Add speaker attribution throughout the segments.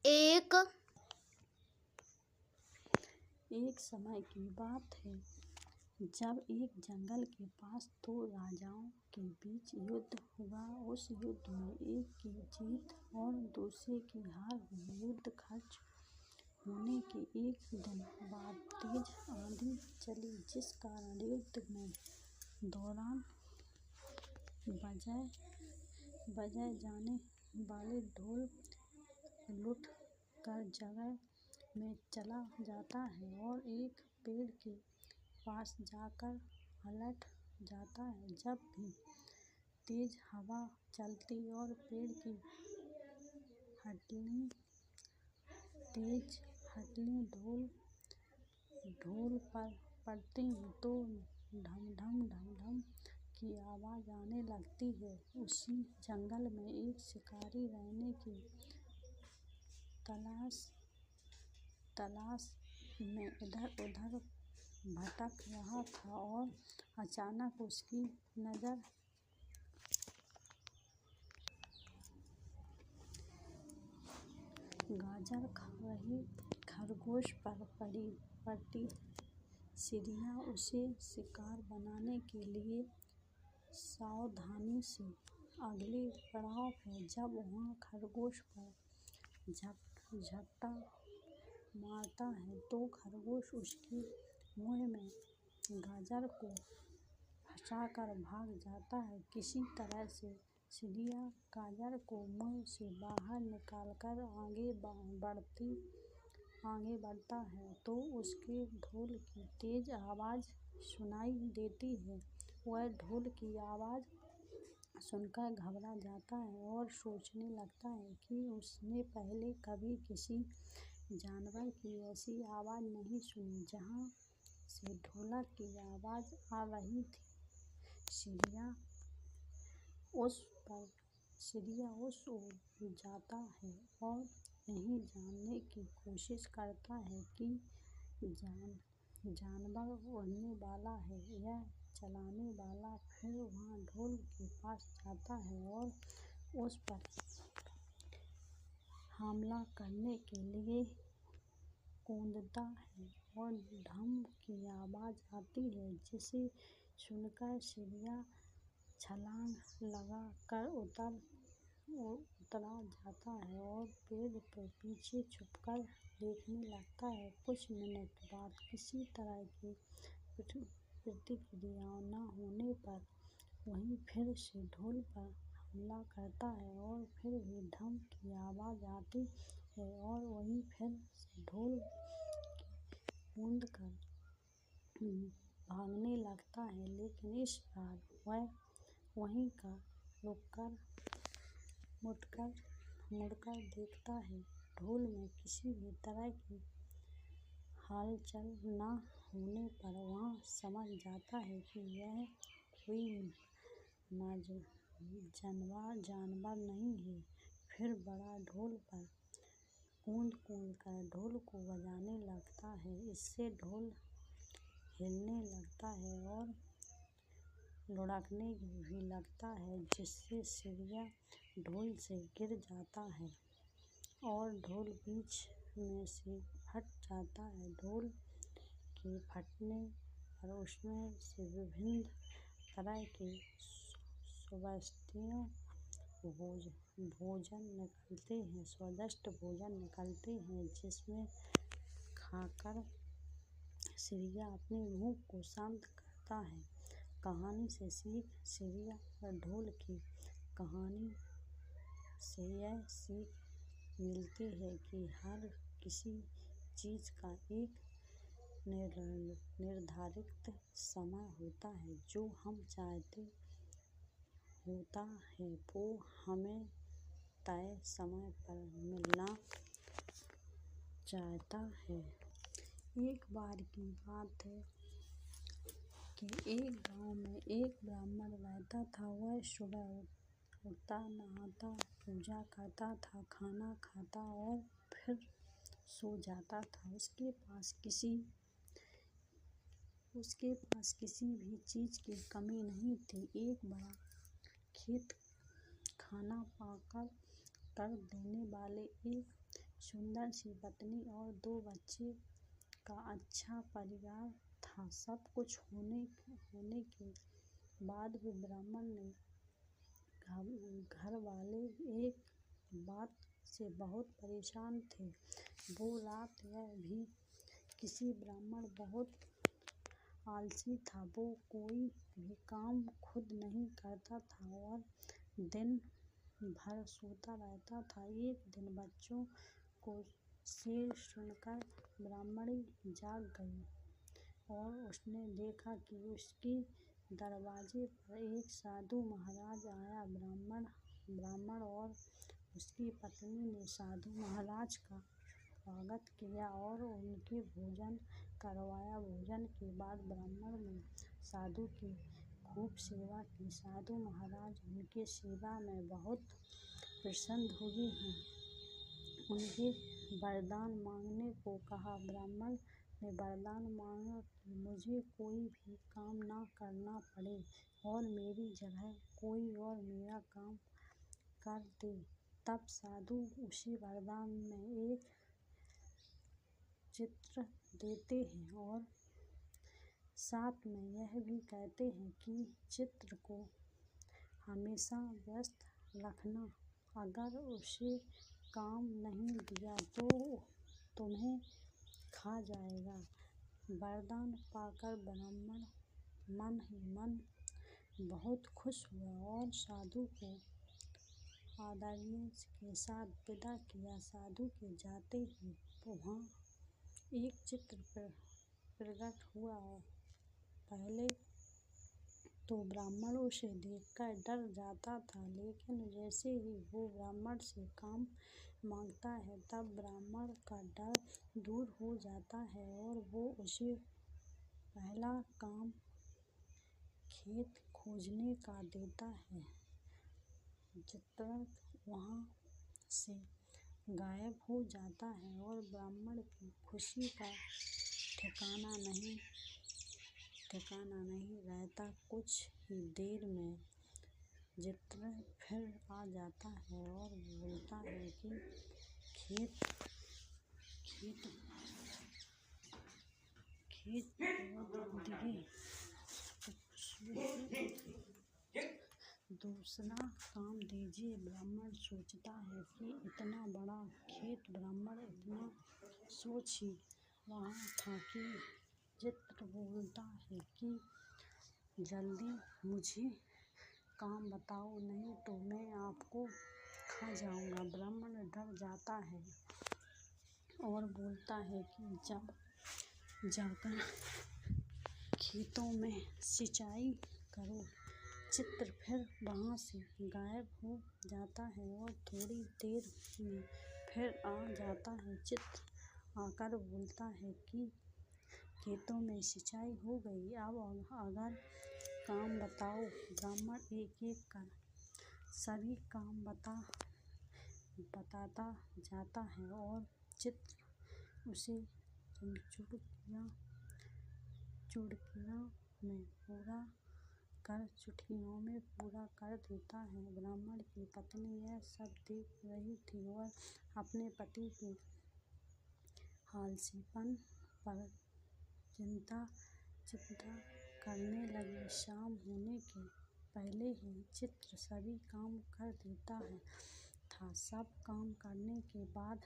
Speaker 1: एक
Speaker 2: समय की बात है जब एक जंगल के पास दो राजाओं के बीच युद्ध हुआ। उस युद्ध में एक की जीत और दूसरे की हार हुई। युद्ध खत्म होने के एक दिन बाद तेज आंधी चली, जिस कारण युद्ध में दौरान बजाए जाने वाले ढोल लुढ़क कर जगह में चला जाता है और एक पेड़ के पास जाकर उलट जाता है। जब भी तेज हवा चलती और पेड़ की तेज हड्डियां ढोल पर पड़ती तो ढम ढम ढम ढम की आवाज आने लगती है। उसी जंगल में एक शिकारी रहने की तलाश में इधर उधर भटक रहा था और अचानक उसकी नजर गाजर खा रहे खरगोश पर पड़ी। चिड़िया उसे शिकार बनाने के लिए सावधानी से आगे बढ़ा है। जब वह खरगोश पर झपट्टा मारता है तो खरगोश उसके मुंह में गाजर को फंसाकर भाग जाता है। किसी तरह से चिड़िया गाजर को मुंह से बाहर निकालकर आगे बढ़ता है तो उसे ढोल की तेज आवाज सुनाई देती है। वह ढोल की आवाज सुनकर घबरा जाता है और सोचने लगता है कि उसने पहले कभी किसी जानवर की ऐसी आवाज नहीं सुनी जहाँ से ढोलक की आवाज आ रही थी। चिड़िया उस ओर जाता है और यह जानने की कोशिश करता है कि जानवर उड़ने वाला है या चलने वाला। फिर वह ढोल के पास जाता है और उस पर हमला करने के लिए कूदता है और ढम की आवाज आती है, जिसे सुनकर चिड़िया छलांग लगा कर उतरा जाता है और पेड़ के पीछे छुपकर देखने लगता है। कुछ मिनट बाद किसी तरह की प्रतिक्रिया न होने पर वह फिर से ढोल पर हमला करता है और फिर भी ढम की आवाज आती है और वह फिर से ढोल कूदकर भागने लगता है। लेकिन इस बार वह वहीं का रुककर मुड़कर देखता है। ढोल में किसी भी तरह की हलचल न होने पर वह समझ जाता है कि यह कोई जानवर नहीं है। फिर बड़ा ढोल पर कूद कर ढोल को बजाने लगता है। इससे ढोल हिलने लगता है और लुढ़कने भी लगता है, जिससे चिड़िया ढोल से गिर जाता है और ढोल बीच में से फट जाता है। ढोल के फटने पर उसमें से विभिन्न तरह के स्वादिष्ट भोजन निकलते हैं, जिसमें खाकर चिड़िया अपनी भूख को शांत करता है। कहानी से सीख। चिड़िया और ढोल की कहानी से यह सीख मिलती है कि हर किसी चीज का एक निर्धारित समय होता है। जो हम चाहते होता है वो हमें तय समय पर मिलना चाहता है। एक बार की बात है कि एक गांव में एक ब्राह्मण रहता था। वह सुबह उठता, नहाता, पूजा करता था, खाना खाता और फिर सो जाता था। उसके पास किसी भी चीज की कमी नहीं थी। एक बड़ा खेत, खाना पका कर देने वाले एक सुंदर सी पत्नी और 2 बच्चे का अच्छा परिवार था। सब कुछ होने के बाद भी ब्राह्मण ने घर वाले एक बात से बहुत परेशान थे। वो रात यह भी किसी ब्राह्मण बहुत आलसी था। वो कोई भी काम खुद नहीं करता था और दिन भर सोता रहता था। एक दिन बच्चों को शेर सुनकर ब्राह्मणी जाग गई और उसने देखा कि उसके दरवाजे पर एक साधु महाराज आया। ब्राह्मण और उसकी पत्नी ने साधु महाराज का स्वागत किया और उनके भोजन करवाया। भोजन के बाद ब्राह्मण ने साधु की खूब सेवा की। साधु महाराज उनके सेवा में बहुत प्रसन्न हुए हैं। उनके वरदान मांगने को कहा। ब्राह्मण ने वरदान मांगा कि मुझे कोई भी काम ना करना पड़े और मेरी जगह कोई और मेरा काम कर दे। तब साधु उसी वरदान में एक चित्र देते हैं और साथ में यह भी कहते हैं कि चित्र को हमेशा व्यस्त रखना। अगर उसे काम नहीं दिया तो तुम्हें खा जाएगा। वरदान पाकर ब्राह्मण मन ही मन बहुत खुश हुआ और साधु को आदरणीय के साथ विदा किया। साधु के जाते ही वहाँ एक चित्र प्रकट हुआ। पहले तो ब्राह्मण उसे देखकर डर जाता था, लेकिन जैसे ही वो ब्राह्मण से काम मांगता है तब ब्राह्मण का डर दूर हो जाता है और वो उसे पहला काम खेत खोजने का देता है। चित्र वहाँ से गायब हो जाता है और ब्राह्मण की खुशी का ठिकाना नहीं रहता। कुछ ही देर में चित्र फिर आ जाता है और बोलता है कि खेत खोद दिए, दूसरा काम दीजिए। ब्राह्मण सोचता है कि इतना बड़ा खेत, ब्राह्मण इतना सोच ही रहा था कि चित्र बोलता है कि जल्दी मुझे काम बताओ, नहीं तो मैं आपको खा जाऊंगा। ब्राह्मण डर जाता है और बोलता है कि जाकर खेतों में सिंचाई करो। चित्र फिर वहाँ से गायब हो जाता है और थोड़ी देर में फिर आ जाता है। चित्र आकर बोलता है कि खेतों में सिंचाई हो गई, अब अगर काम बताओ। ब्राह्मण एक-एक कर सभी काम बताता जाता है और चित्र उसे चुटकियों में पूरा कर देता है। ब्राह्मण की पत्नी यह सब देख रही थी और अपने पति के आलसीपन पर चिंता करने लगी। शाम होने के पहले ही चित्र सभी काम कर देता था। सब काम करने के बाद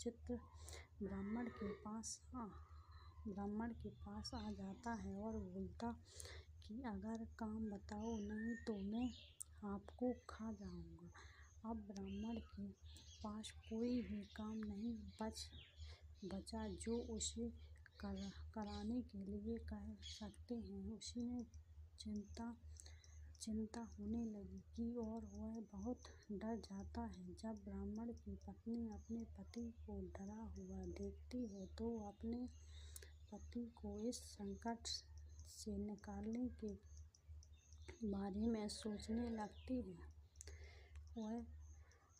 Speaker 2: चित्र ब्राह्मण के पास आ जाता है और बोलता कि अगर काम बताओ, नहीं तो मैं आपको खा जाऊंगा। अब ब्राह्मण के पास कोई भी काम नहीं बचा जो उसे कराने के लिए कह सकते हैं। उसे चिंता होने लगी और वह बहुत डर जाता है। जब ब्राह्मण की पत्नी अपने पति को डरा हुआ देखती है तो अपने पति को इस संकट से निकालने के बारे में सोचने लगती है। वह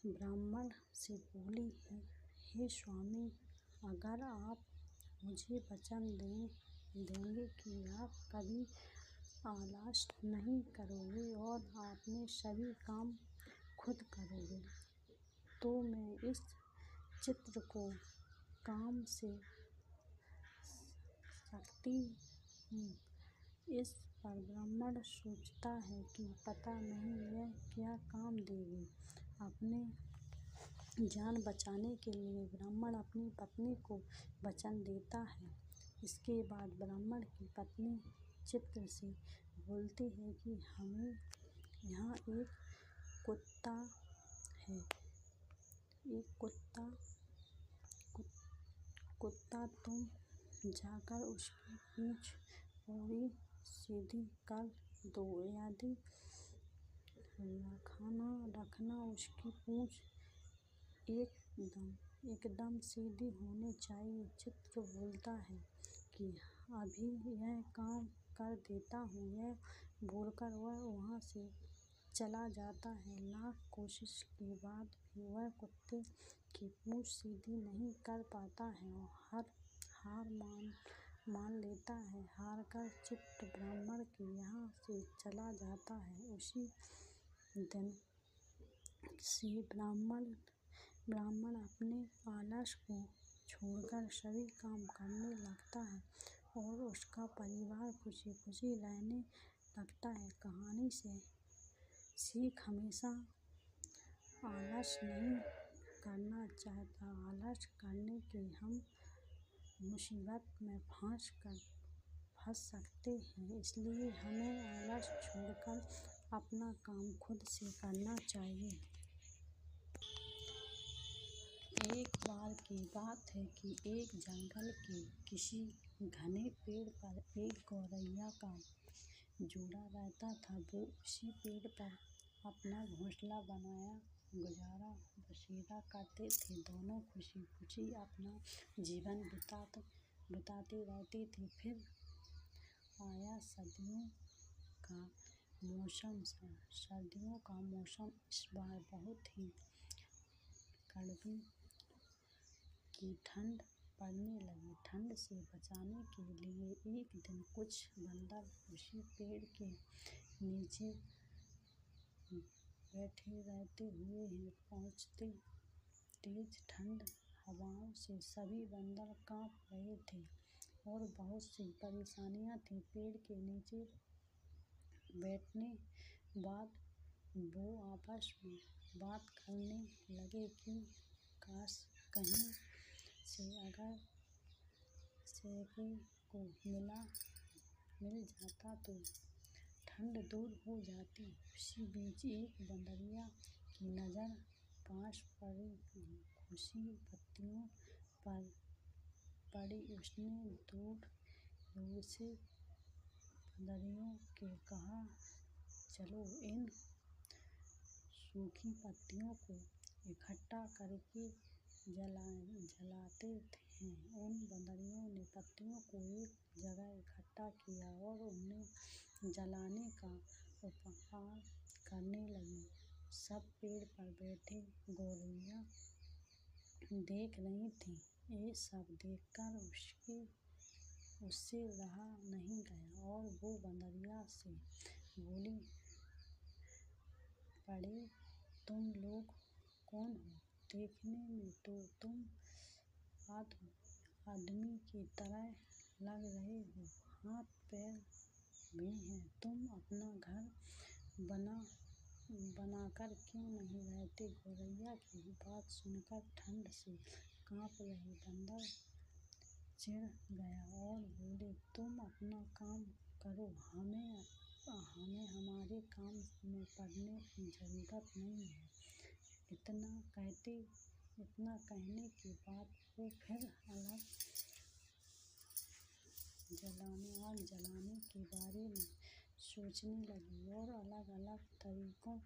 Speaker 2: ब्राह्मण से बोली, हे स्वामी, अगर आप मुझे वचन देंगे कि आप कभी आलस नहीं करोगे और अपने सभी काम खुद करोगे, तो मैं इस चित्र को काम से सकती हूँ। इस पर ब्राह्मण सोचता है कि पता नहीं यह क्या काम देगी। अपने जान बचाने के लिए ब्राह्मण अपनी पत्नी को वचन देता है। इसके बाद ब्राह्मण की पत्नी चित्र से बोलती है कि हमें यहाँ एक कुत्ता है। एक कुत्ता तुम जाकर उसकी पूँछ पूरी सीधी कर दो। यदि रखना उसकी पूँछ एकदम सीधी होनी चाहिए। चित्र बोलता है कि अभी यह काम कर देता हूँ। यह बोलकर वह वहाँ से चला जाता है। लाख कोशिश के बाद भी वह कुत्ते की पूँछ सीधी नहीं कर पाता है और हार मान लेता है। हार कर चित्र ब्राह्मण के यहाँ से चला जाता है। उसी दिन से ब्राह्मण अपने आलस को छोड़कर सभी काम करने लगता है और उसका परिवार खुशी खुशी रहने लगता है। कहानी से सीख हमेशा आलस नहीं करना चाहिए। आलस करने के हम मुसीबत में फंस सकते हैं। इसलिए हमें आलस छोड़कर अपना काम खुद से करना चाहिए। एक बार की बात है कि एक जंगल के किसी घने पेड़ पर एक गौरैया का जोड़ा रहता था। वो उसी पेड़ पर अपना घोंसला बनाए गुजारा बसेरा करते थे। दोनों खुशी खुशी अपना जीवन बिताते रहते थे। फिर आया सर्दियों का मौसम। इस बार बहुत ही कड़वी की ठंड पड़ने लगी। ठंड से बचने के लिए एक दिन कुछ बंदर उसी पेड़ के नीचे बैठे रहते हुए ही पहुँचते। तेज ठंड हवाओं से सभी बंदर काँप रहे थे और बहुत सी परेशानियाँ थीं। पेड़ के नीचे बैठने बाद वो आपस में बात करने लगे कि काश कहीं से अगर सेके को मिल जाता तो ठंड दूर हो जाती। उसी बीच एक बंदरिया की नज़र पास पड़ी खुशी पत्तियों पर पड़ी। उसने दूर से बंदरियों के कहा, चलो इन सूखी पत्तियों को इकट्ठा करके जलाते हैं। उन बंदरियों ने पत्तियों को एक जगह इकट्ठा किया और उन्हें जलाने का उपाय करने लगी। सब पेड़ पर बैठी गौरैया देख रही थी। ये सब देखकर उससे रहा नहीं गया और वो बंदरिया से बोली, बड़े तुम लोग कौन हो? देखने में तो तुम आदमी की तरह लग रहे हो, हाथ पैर भी हैं। तुम अपना घर बनाकर क्यों नहीं रहते? गौरैया की बात सुनकर ठंड से काँप रहे बंदर चिढ़ गया और बोले, तुम अपना काम करो, हमें हमारे काम में पड़ने की जरूरत नहीं है। इतना कहने के बाद वो फिर आग जलाने के बारे में सोचने लगी और अलग अलग तरीकों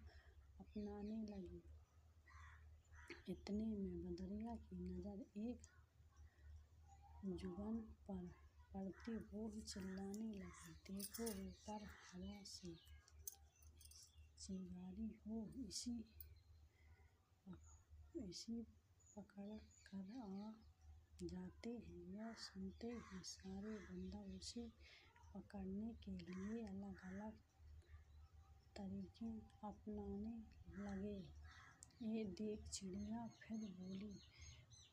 Speaker 2: अपनाने लगी। इतने में बंदरिया की नज़र एक जुबान पर पड़ती। वो चिल्लाने लगी, देखो ऊपर हवा से चिंगारी हो इसी पकड़ कर आ जाते हैं। यह सुनते ही सारे बंदर उसे पकड़ने के लिए अलग अलग तरीके अपनाने लगे। ये देख चिड़िया फिर बोली,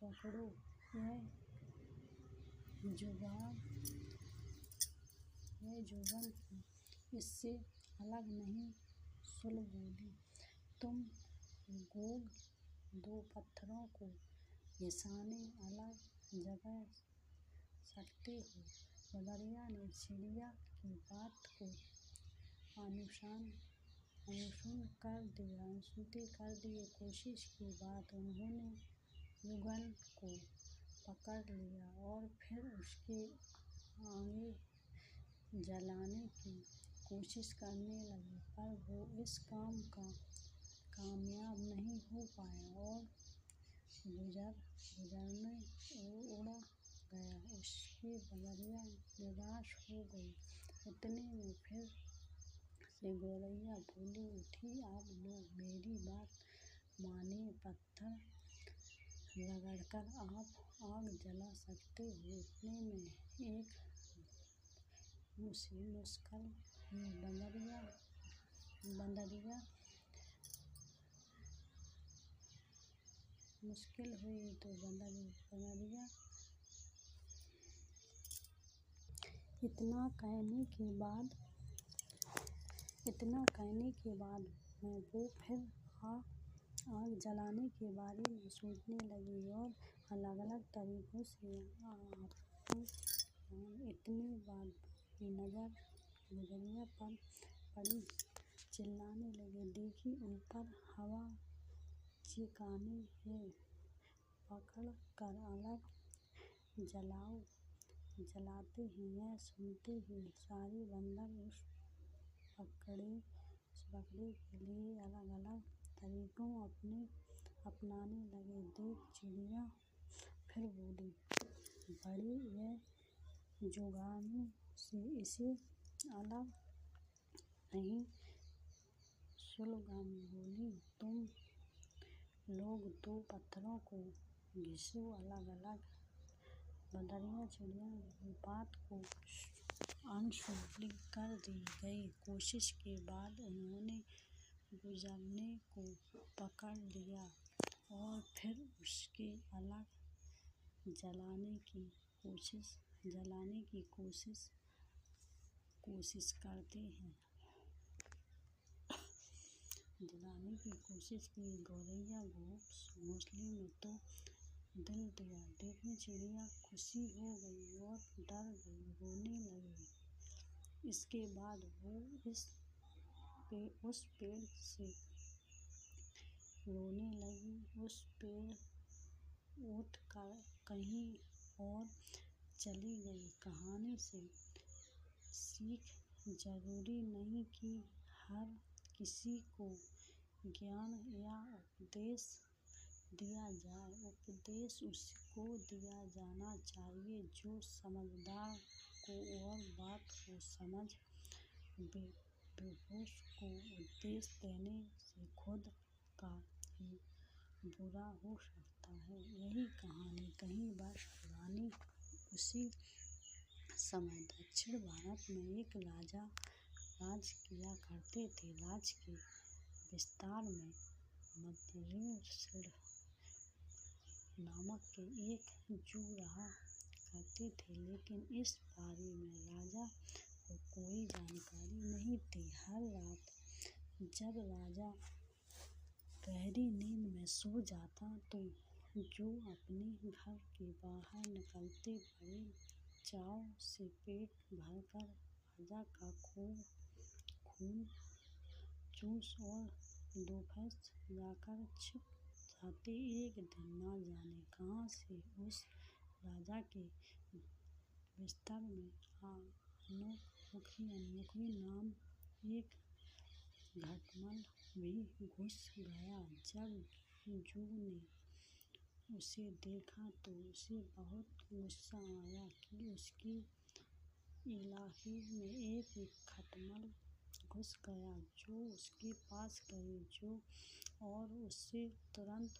Speaker 2: पकड़ो यह जुबान की इससे अलग नहीं। सूल बोली, तुम लोग दो पत्थरों को घिसाने अलग जगा सकते हो। बदरिया ने चिड़िया की बात को अनसुनी कर दिए। कुछ के बाद उन्होंने युगल को पकड़ लिया और फिर उसके आगे जलाने की कोशिश करने लगे, पर वो इस काम का कामयाब नहीं हो पाया और गुजरने उड़ गया। उससे बदरिया निराश हो गई। इतने में फिर से गौरैया बोली उठी, आप लोग मेरी बात मानिए, पत्थर रगड़कर आप आग जला सकते हो। इतने में एक मुश्किल हुई तो बदरिया इतना कहने के बाद वो फिर आग जलाने के बारे में सोचने लगी और अलग-अलग तरीकों से आग जलाई। इतने बाद की नजर बदरिया पर पड़ी। चिल्लाने लगी, देखिए ऊपर हवा चिकाने है, पकड़ कर आग जलाते हैं। यह सुनते ही सारे बंदर उस पकड़े के लिए अलग-अलग तरीके अपनाने लगे। देख चिड़िया फिर बोली, बड़े यह जुगानू से इसे अलग नहीं। सूलगामी बोली, तुम लोग दो पत्थरों को घिसो अलग-अलग। बदरिया चिड़िया की बात को अनसुनी कर दी गई। कुछ के बाद उन्होंने गुजरने को पकड़ लिया और फिर उसके अलग जलाने की कोशिश की। गौरैया घोंसले में तो दिल दिया। देखकर चिड़िया खुशी हो गई और डर गई, रोने लगी। इसके बाद वो उस पेड़ से रोने लगी। उस पेड़ उठ कर कहीं और चली गई। कहानी से सीख, जरूरी नहीं कि हर किसी को ज्ञान या उपदेश दिया जाए। उपदेश उसको दिया जाना चाहिए जो समझदार को और बात को समझ। बेहोश को उपदेश देने से खुद का ही बुरा हो सकता है। यही कहानी कई वर्ष पुरानी। उसी समय दक्षिण भारत में एक राजा राज किया करते थे। राज्य के विस्तार में मंदरिन नामक एक जू रहा करते थे, लेकिन इस बारे में राजा को कोई जानकारी नहीं थी। हर रात जब राजा गहरी नींद में सो जाता तो जू अपने घर के बाहर निकलते बड़े चाव से पेट भरकर राजा का खून चूस और दोपहर जाकर छिप जाते। एक दिन न जाने कहाँ से उस राजा के बिस्तर में अनोखी नाम एक खटमल भी घुस गया। जब जू ने उसे देखा तो उसे बहुत गुस्सा आया कि उसके इलाके में एक खटमल घुस गया। जो उसके पास गई और उससे तुरंत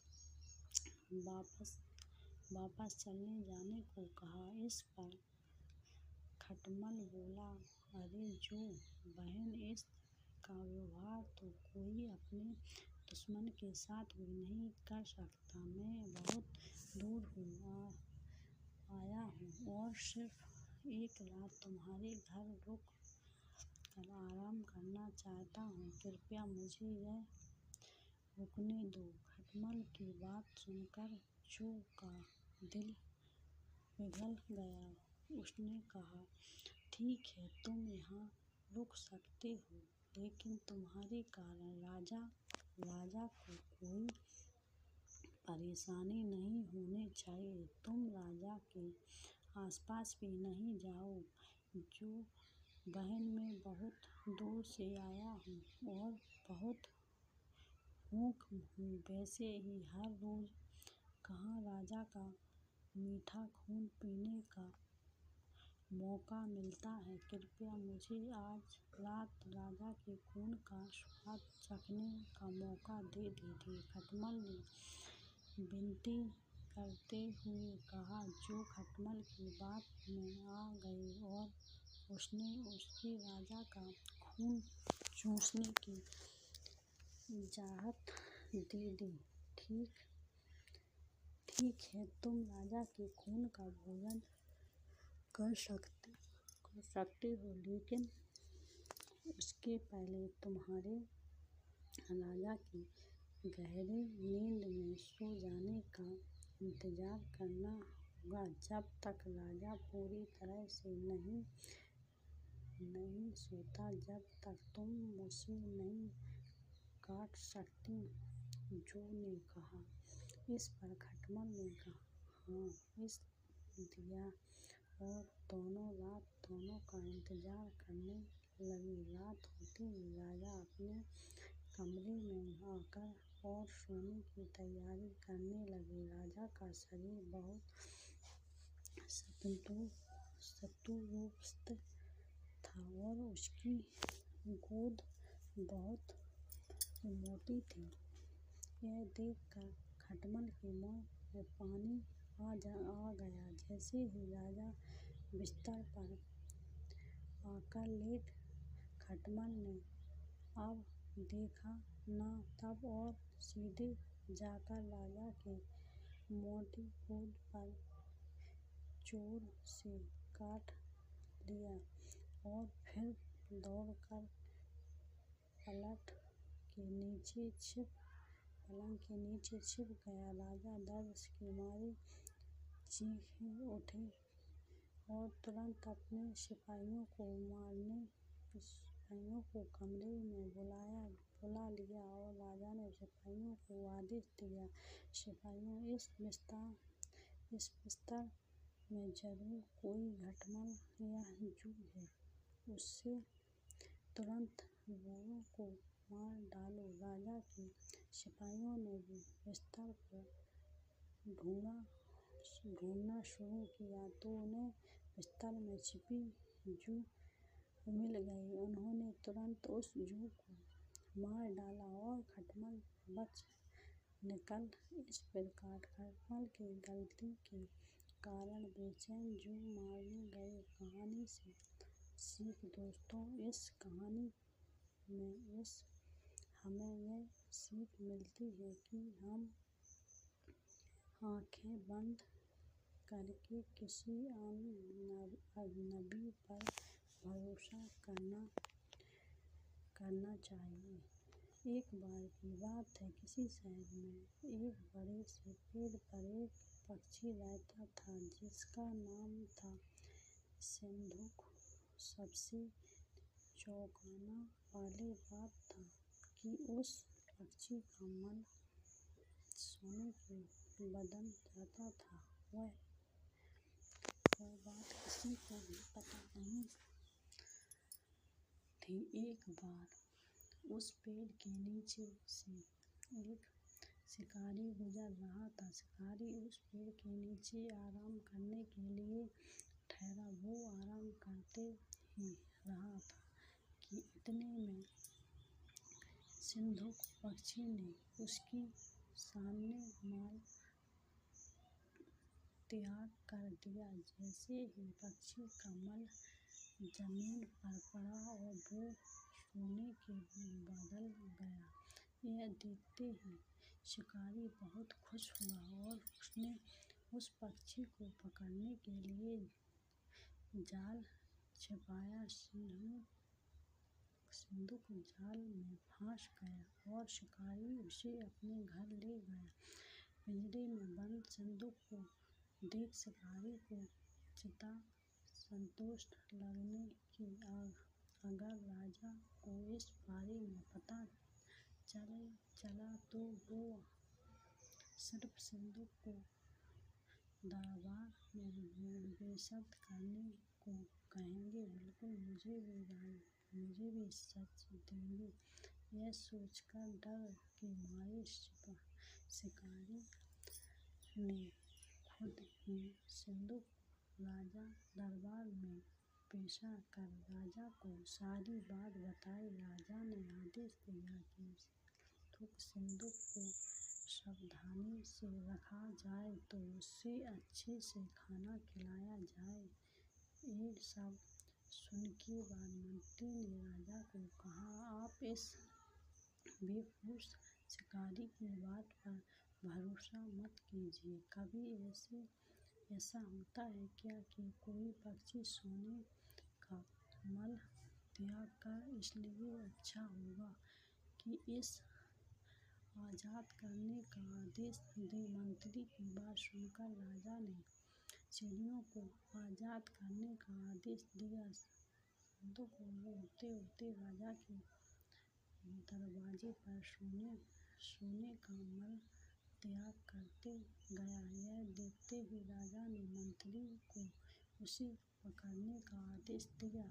Speaker 2: वापस चले जाने को कहा। इस पर खटमल बोला, अरे जू बहन, इस तरह का व्यवहार तो कोई अपने दुश्मन के साथ भी नहीं कर सकता। मैं बहुत दूर आया हूँ और सिर्फ एक रात तुम्हारे घर रुक कर आराम करना चाहता हूँ। कृपया मुझे यह रुकने दो। खटमल की बात सुनकर जू का दिल पिघल गया। उसने कहा, ठीक है, तुम यहाँ रुक सकते हो, लेकिन तुम्हारे कारण राजा को कोई परेशानी नहीं होनी चाहिए। तुम राजा के आसपास भी नहीं जाओ। जो बहन, मैं बहुत दूर से आया हूँ और बहुत भूख हूँ। वैसे ही हर रोज कहाँ राजा का मीठा खून पीने का मौका मिलता है। कृपया मुझे आज रात राजा के खून का स्वाद चखने का मौका दे दीजिए। खटमल ने विनती करते हुए कहा। जू खटमल की बात में आ गई और उसने उसके राजा का खून चूसने की इजाज़त दे दी। ठीक है, तुम राजा के खून का भोजन कर सकते हो, लेकिन उसके पहले तुम्हारे राजा की गहरी नींद में सो जाने का इंतजार करना होगा। जब तक राजा पूरी तरह से नहीं सोता, जब तक तुम उसे नहीं काट सकती, जू ने कहा। इस पर खटमल ने कहा, हाँ, इस दिया, और दोनों का इंतजार करने लगी। रात होते ही राजा अपने कमरे में आकर और सोने की तैयारी करने लगे। राजा का शरीर बहुत तंदुरुस्त था और उसकी गोद बहुत मोटी थी। यह देखकर खटमल के मुंह में पानी आ गया। जैसे ही राजा बिस्तर पर आकर लेट, खटमल ने अब देखा न तब और सीधे जाकर राजा की मोटी गोद पर जोर से काट लिया और फिर दौड़कर पलंग के नीचे छिप गया। राजा दर्द के मारे चीख उठे और तुरंत अपने सिपाहियों को कमरे में बुला लिया और राजा ने सिपाहियों को आदेश दिया, सिपाहियों, इस बिस्तर में जरूर कोई खटमल या जू है। उससे तुरंत दोनों को मार डालो। राजा के सिपाहियों ने भी बिस्तर पर ढूंढना शुरू किया तो उन्हें बिस्तर में छिपी जू मिल गई। उन्होंने तुरंत उस जू को मार डाला और खटमल बच निकल। इस प्रकार खटमल की गलती के कारण बेचैन जू मारी गई। कहानी से सीख। दोस्तों, इस कहानी में हमें यह सीख मिलती है कि हम आंखें बंद करके किसी अजनबी पर भरोसा करना चाहिए। एक बार की बात है, किसी शहर में एक बड़े से पेड़ पर एक पक्षी रहता था जिसका नाम था सिंधुक। सबसे चौंकाने वाली बात था कि उस पक्षी का मन सोने के बदल जाता था। वह बात किसी को भी पता नहीं थी। एक बार उस पेड़ के नीचे से एक शिकारी गुजर रहा था। शिकारी उस पेड़ के नीचे आराम करने के लिए ठहरा। वो आराम करते ही रहा था कि इतने में सिंधुक पक्षी ने उसके सामने माल त्याग कर दिया। जैसे ही पक्षी का मल जमीन पर पड़ा और वो सोने के बदल गया। यह देखते ही शिकारी बहुत खुश हुआ और उसने उस पक्षी को पकड़ने के लिए जाल छिपाया। सिंदूक जाल में फंस गया और शिकारी उसे अपने घर ले गया। पिंजरे में बंद सिंदूक को देख शिकारी को चिता संतुष्ट लगने की अगर राजा को इस बारे में पता चला तो वो सिर्फ सिंदूक को दरबार में बेइज्जत करने को कहेंगे, बिल्कुल मुझे भी सच देंगे। यह सोचकर डर के मारे शिकारी ने खुद ही सिंदूक राजा दरबार में पेश कर राजा को सारी बात बताई। राजा ने आदेश दिया कि सिंदूक को सावधानी से रखा जाए तो उसे अच्छे से खाना खिलाया जाए। ये सब सुनने बाद मंत्री ने राजा को कहा, आप इस बेवकूफ शिकारी की बात पर भरोसा मत कीजिए। कभी ऐसा होता है क्या कि कोई पक्षी सोने का मल त्याग कर इसलिए अच्छा होगा कि इसे आज़ाद करने का आदेश दे। मंत्री की बात सुनकर राजा ने चिड़ियों को आज़ाद करने का आदेश दिया। सिंदूक उड़ते उड़ते राजा के दरवाजे पर सोने का मल त्याग करते गया। यह देखते ही राजा ने मंत्री को उसे पकड़ने का आदेश दिया,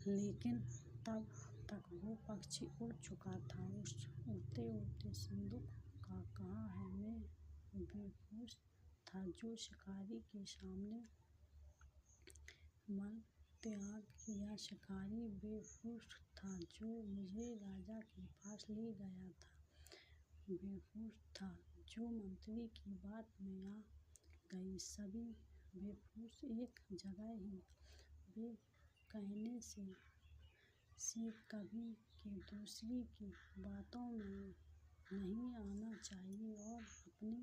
Speaker 2: लेकिन तब तक वो पक्षी उड़ चुका था। उस उड़ते उड़ते सिंदूक का कहा है मैं बेवकूफ था जो शिकारी के सामने मल त्याग किया। शिकारी बेवकूफ था जो मुझे राजा के पास ले गया था। बेवकूफ था जो मंत्री की बात में आ गई। सभी बेवकूफ एक जगह ही वे कहने से कभी के दूसरे की बातों में नहीं आना चाहिए और अपने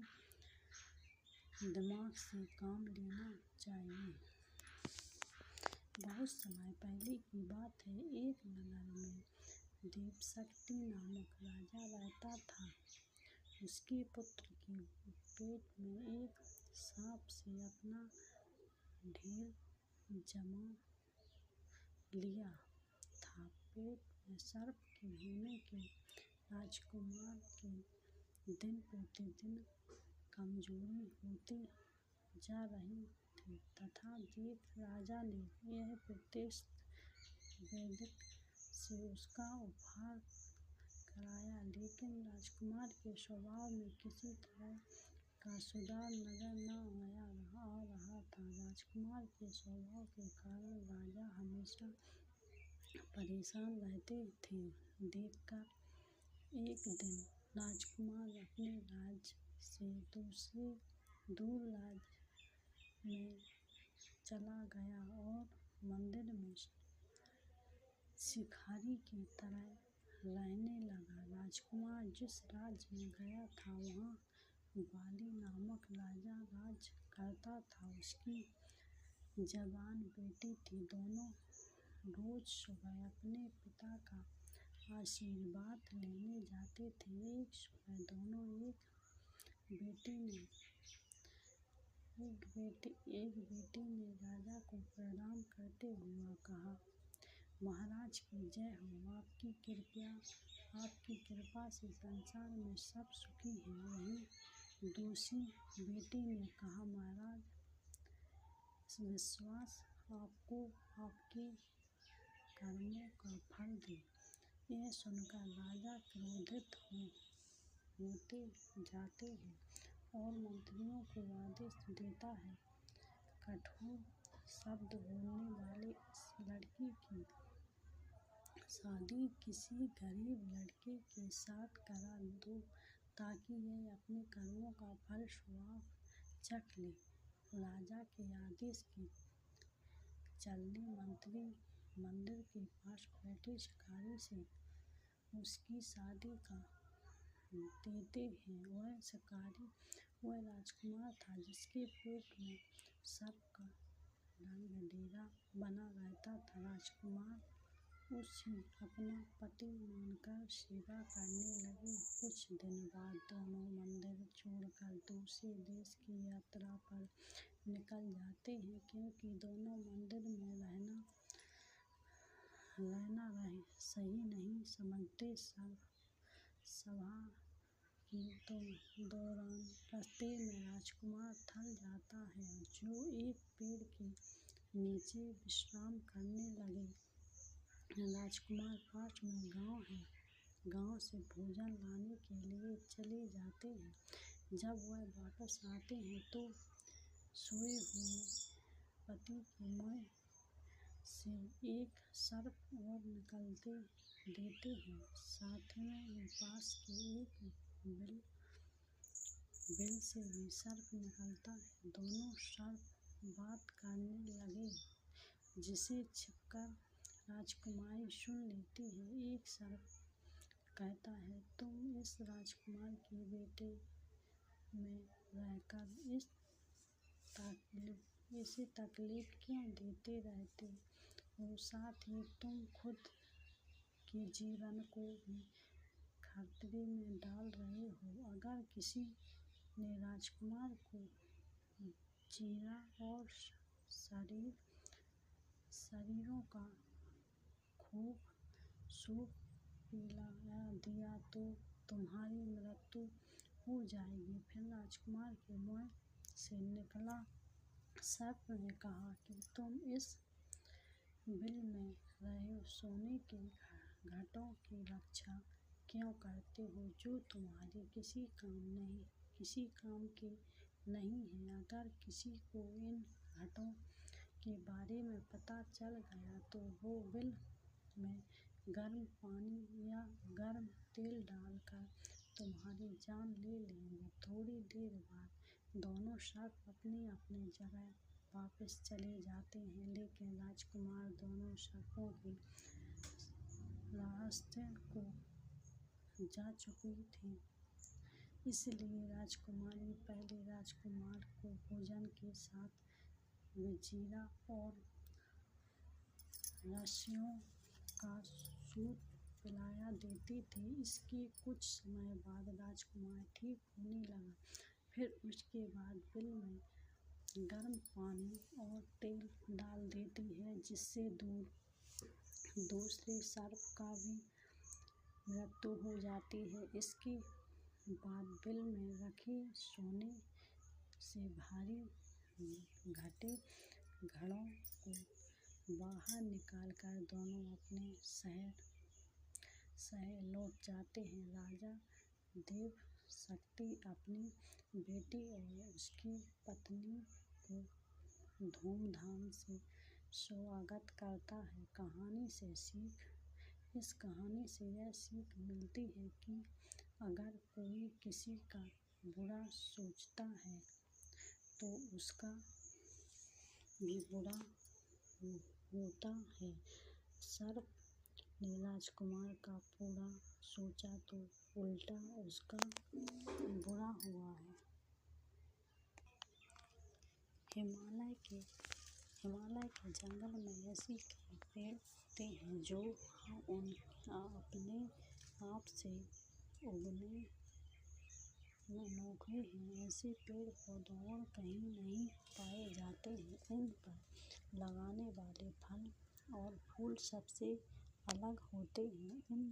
Speaker 2: दिमाग से काम लेना चाहिए। बहुत समय पहले की बात है। एक नगर में देवशक्ति नामक राजा रहता था। उसके पुत्र के पेट में एक सांप से अपना ढेर जमा लिया था। पेट में सर्प के होने के राजकुमार की दिन प्रतिदिन कमजोरी होती जा रही थी तथा देव राजा ने यह प्रत्यक्ष वैदिक से उसका उपचार कराया, लेकिन राजकुमार के स्वभाव में किसी तरह का सुधार नजर न आ रहा था। राजकुमार के स्वभाव के कारण राजा हमेशा परेशान रहते थे। देखकर एक दिन राजकुमार अपने राज्य से दूर राज्य में चला गया और मंदिर में भिखारी की तरह रहने लगा। राजकुमार जिस राज्य में गया था वहाँ बाली नामक राजा राज करता था। उसकी जवान बेटी थी। दोनों रोज सुबह अपने पिता का आशीर्वाद लेने जाते थे। एक सुबह दोनों एक बेटी ने राजा को प्रणाम करते हुए कहा, महाराज की जय हो। आपकी कृपा से संसार में सब सुखी हैं। वहीं दूसरी बेटी ने कहा, महाराज विश्वास आपको आपके कर्मों का फल दे। यह सुनकर राजा क्रोधित होते जाते हैं और मंत्रियों को आदेश देता है, कठोर शब्द बोलने वाली इस लड़की की शादी किसी गरीब लड़के के साथ करा दो ताकि यह अपने कर्मों का फल स्वयं चख ले। राजा के आदेश के चलते मंत्री मंदिर के पास बैठे शिकारी से उसकी शादी कर देते हैं। वह राजकुमार था जिसके पेट में सर्प का डेरा बना रहता था। राजकुमार उसे अपना पति मानकर सेवा करने लगी। कुछ दिन बाद दोनों मंदिर छोड़कर दूसरे देश की यात्रा पर निकल जाते हैं, क्योंकि दोनों मंदिर में रहना सही नहीं समझते। सभा के दौरान रास्ते में राजकुमार थक जाता है, जो एक पेड़ के नीचे विश्राम करने लगे। राजकुमार पास में गांव है, गांव से भोजन लाने के लिए चले जाते हैं। जब वह वापस आते हैं तो सोए हुए पति के मुंह से एक सर्प और निकलते देते हैं। साथियों में पास के एक बिल से भी सर्प निकलता है। दोनों सर्प बात करने लगे, जिसे छिपकर राजकुमारी सुन लेती है। एक सर्प कहता है, तुम इस राजकुमार के बेटे में रहकर इसे तकलीफ क्यों देते रहते हो? साथ ही तुम खुद के जीवन को भी खतरे में डाल रहे हो। अगर किसी ने राजकुमार को चीरा और शरीरों का खूब सूप पिला दिया तो तुम्हारी मृत्यु हो जाएगी। फिर राजकुमार के मुंह से निकला सर्प ने कहा कि तुम इस बिल में रहे सोने के घटों की रक्षा क्यों करते हो, जो तुम्हारे किसी काम के नहीं है। अगर किसी को इन घटों के बारे में पता चल गया तो वो बिल में गर्म पानी या गर्म तेल डालकर तुम्हारी जान ले लेंगे। थोड़ी देर बाद दोनों सर्प अपनी अपनी जगह वापस चले जाते हैं, लेकिन राजकुमार दोनों सर्पों के रहस्य को जा चुकी थी। इसलिए राजकुमारी पहले राजकुमार को भोजन के साथ विजीरा और रस्सियों का सूप पिलाया देती थी। इसके कुछ समय बाद राजकुमार ठीक होने लगा। फिर उसके बाद बिल में गर्म पानी और तेल डाल देती है, जिससे दूसरे सर्प का भी मृत्यु हो जाती है। इसके बाद बिल में रखे सोने से भारी घड़ों को बाहर निकालकर दोनों अपने शहर लौट जाते हैं। राजा देवशक्ति अपनी बेटी और उसकी पत्नी को धूमधाम से स्वागत करता है। इस कहानी से यह सीख मिलती है कि अगर कोई किसी का बुरा सोचता है तो उसका भी बुरा होता है। सर्प ने राजकुमार का बुरा सोचा तो उल्टा उसका बुरा हुआ है। हिमालय के जंगल में ऐसे कई पेड़ होते हैं जो अपने आप से उगने अनोखे हैं। ऐसे पेड़ पौधे और कहीं नहीं पाए जाते हैं। इन पर लगने वाले फल और फूल सबसे अलग होते हैं। इन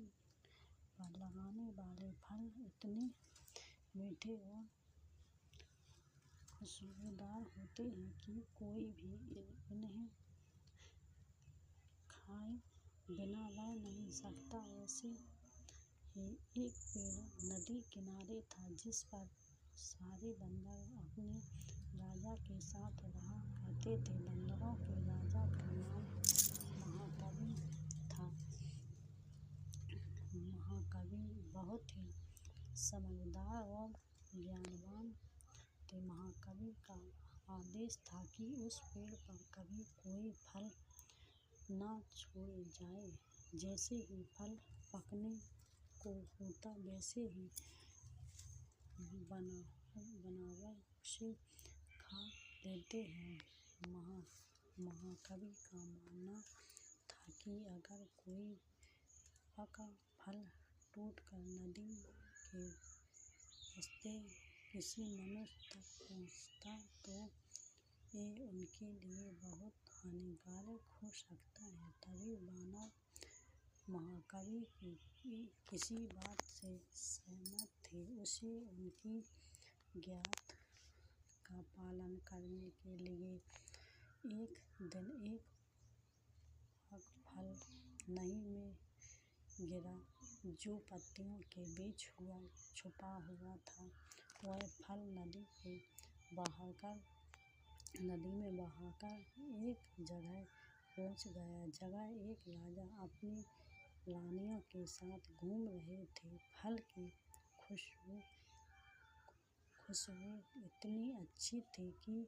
Speaker 2: पर लगने वाले फल इतने मीठे और खुशबूदार होते हैं कि कोई भी इन्हें खाए बिना रह नहीं सकता। ऐसे ही एक पेड़ नदी किनारे था, जिस पर सारे बंदर अपने राजा के साथ रहा करते थे। बंदरों के राजा का नाम महाकवि था। महाकवि बहुत ही समझदार और ज्ञानवान थे। महाकवि का आदेश था कि उस पेड़ पर कभी कोई फल न छोड़े जाए। जैसे ही फल पकने को होता वैसे ही बनावर उसे खा लेते हैं। महाकवि का मानना था कि अगर कोई पका फल टूटकर नदी के रास्ते किसी मनुष्य तक पहुँचता तो ये उनके लिए बहुत हानिकारक हो सकता है। तभी वानर महाकवि की किसी बात से सहमत थे। उसे उनकी ज्ञात का पालन करने के लिए एक दिन एक फल नदी में गिरा जो पत्तियों के बीच छुपा हुआ था। वह फल नदी में बहाकर एक जगह पहुँच गया जहाँ एक राजा अपनी रानियों के साथ घूम रहे थे। फल की खुशबू इतनी अच्छी थी कि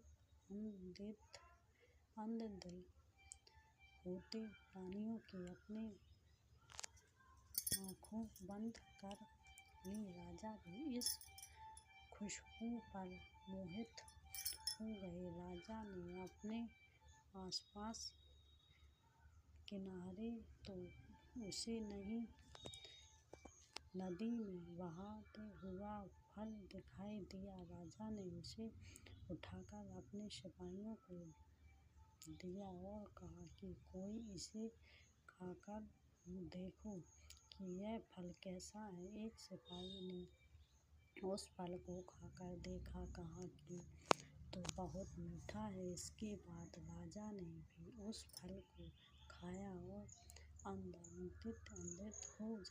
Speaker 2: अंधदिल होते रानियों की अपनी आँखें बंद कर ली। राजा भी इस खुशबू पर मोहित हो गए। राजा ने अपने आसपास किनारे तो उसे नदी में बहता हुआ फल दिखाई दिया। राजा ने उसे उठाकर अपने सिपाहियों को दिया और कहा कि कोई इसे खाकर देखो कि यह फल कैसा है। एक सिपाही ने उस फल को खाकर देखा, कहा कि तो बहुत मीठा है। इसके बाद राजा ने भी उस फल को खाया और आनंदित हो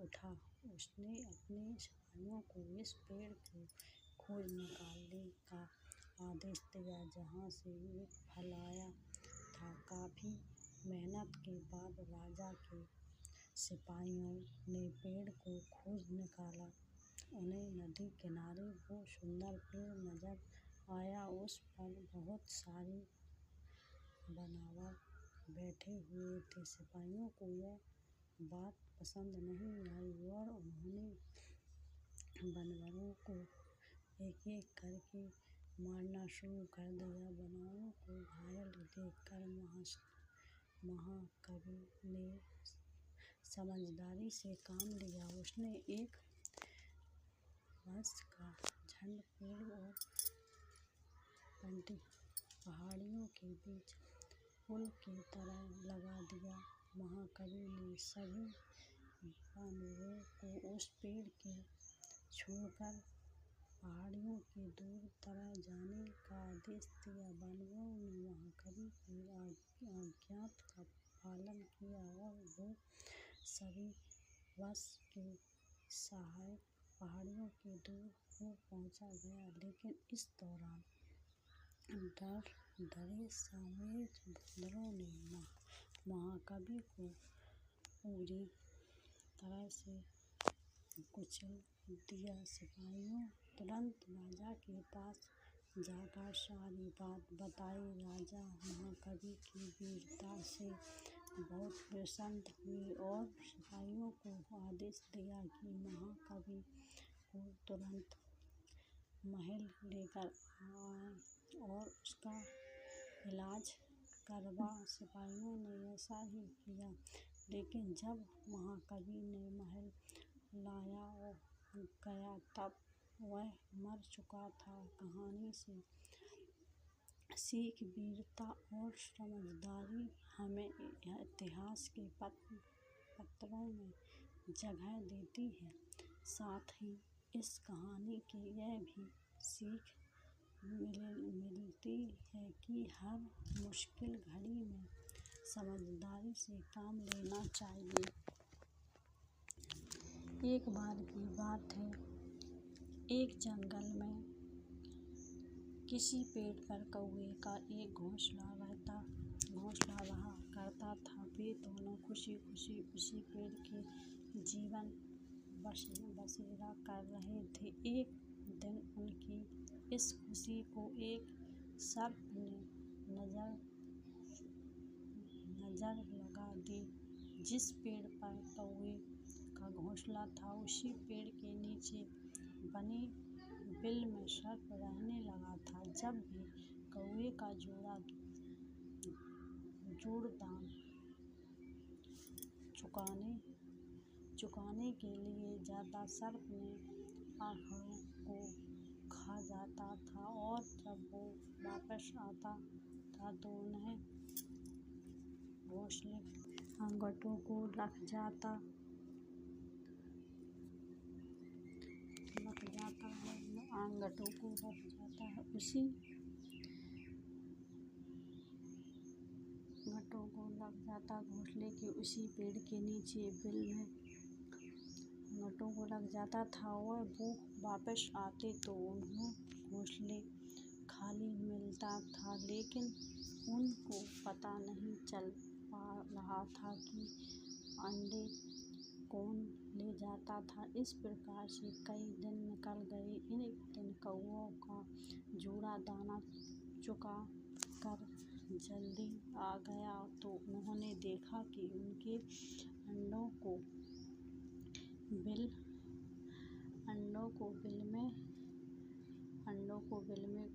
Speaker 2: उठा। उसने अपने सिपाहियों को इस पेड़ की खोज निकालने का आदेश दिया जहाँ से एक फल आया था। काफी मेहनत के बाद राजा के सिपाहियों ने पेड़ को खोज निकाला। उन्हें नदी किनारे वो सुंदर पेड़ नजर आया। उस पर बहुत सारे वानर बैठे हुए थे। सिपाहियों को यह बात पसंद नहीं आई और उन्होंने वानरों को एक-एक करके मारना शुरू कर दिया। वानरों को घायल देखकर महाकवि ने समझदारी से काम लिया। उसने एक बांस का झंड पेड़ और पहाड़ियों के बीच पुल की तरह लगा दिया। महाकवि ने सभी वानरों को उस पेड़ को छोड़कर पहाड़ियों के दूर तरफ जाने का आदेश दिया। वानरों ने महाकवि की आज्ञा का पालन किया और वो सभी वंश के सहायक पहाड़ियों के दूर हो पहुँच गया। लेकिन इस दौरान डरे सामूहिक बंदरों ने महाकवि को पूरी तरह से कुचल दिया। सिपाहियों तुरंत राजा के पास जाकर सारी बात बताई। राजा महाकवि की वीरता से बहुत प्रसन्न हुए और सिपाहियों को आदेश दिया कि महाकवि को तुरंत महल लेकर आएं और उसका इलाज करवाएं। सिपाहियों ने ऐसा ही किया। लेकिन जब महाकवि ने महल लाया गया तब वह मर चुका था। कहानी से सीख वीरता और समझदारी हमें इतिहास के पन्नों में जगह देती है। साथ ही इस कहानी की यह भी सीख मिलती है कि हर मुश्किल घड़ी में समझदारी से काम लेना चाहिए। एक बार की बात है, एक जंगल में किसी पेड़ पर कौवे का एक घोंसला रहा करता था। वे दोनों खुशी खुशी उसी पेड़ के जीवन बसेरा कर रहे थे। एक दिन उनकी इस खुशी को एक सर्प ने नजर लगा दी। जिस पेड़ पर कौवे का का घोंसला था। उसी पेड़ के नीचे बने बिल में सर्प रहने लगा था। जब भी कौवे का जोड़ दाम चुकाने के लिए जाता, सर्प ने आखड़ों को खा जाता था और जब वो वापस आता था तो उन्हें घोंसले आंगटों को रख जाता है। उसी गट्टों को लग जाता घोंसले के उसी पेड़ के नीचे बिल में गट्टों को लग जाता था और वो वापस आते तो उन्हें घोंसले खाली मिलता था, लेकिन उनको पता नहीं चल पा रहा था कि अंडे कौन ले जाता था। इस प्रकार से कई दिन निकल गए। एक दिन कौवों का जोड़ा दाना चुका कर जल्दी आ गया तो उन्होंने देखा कि उनके अंडों को बिल में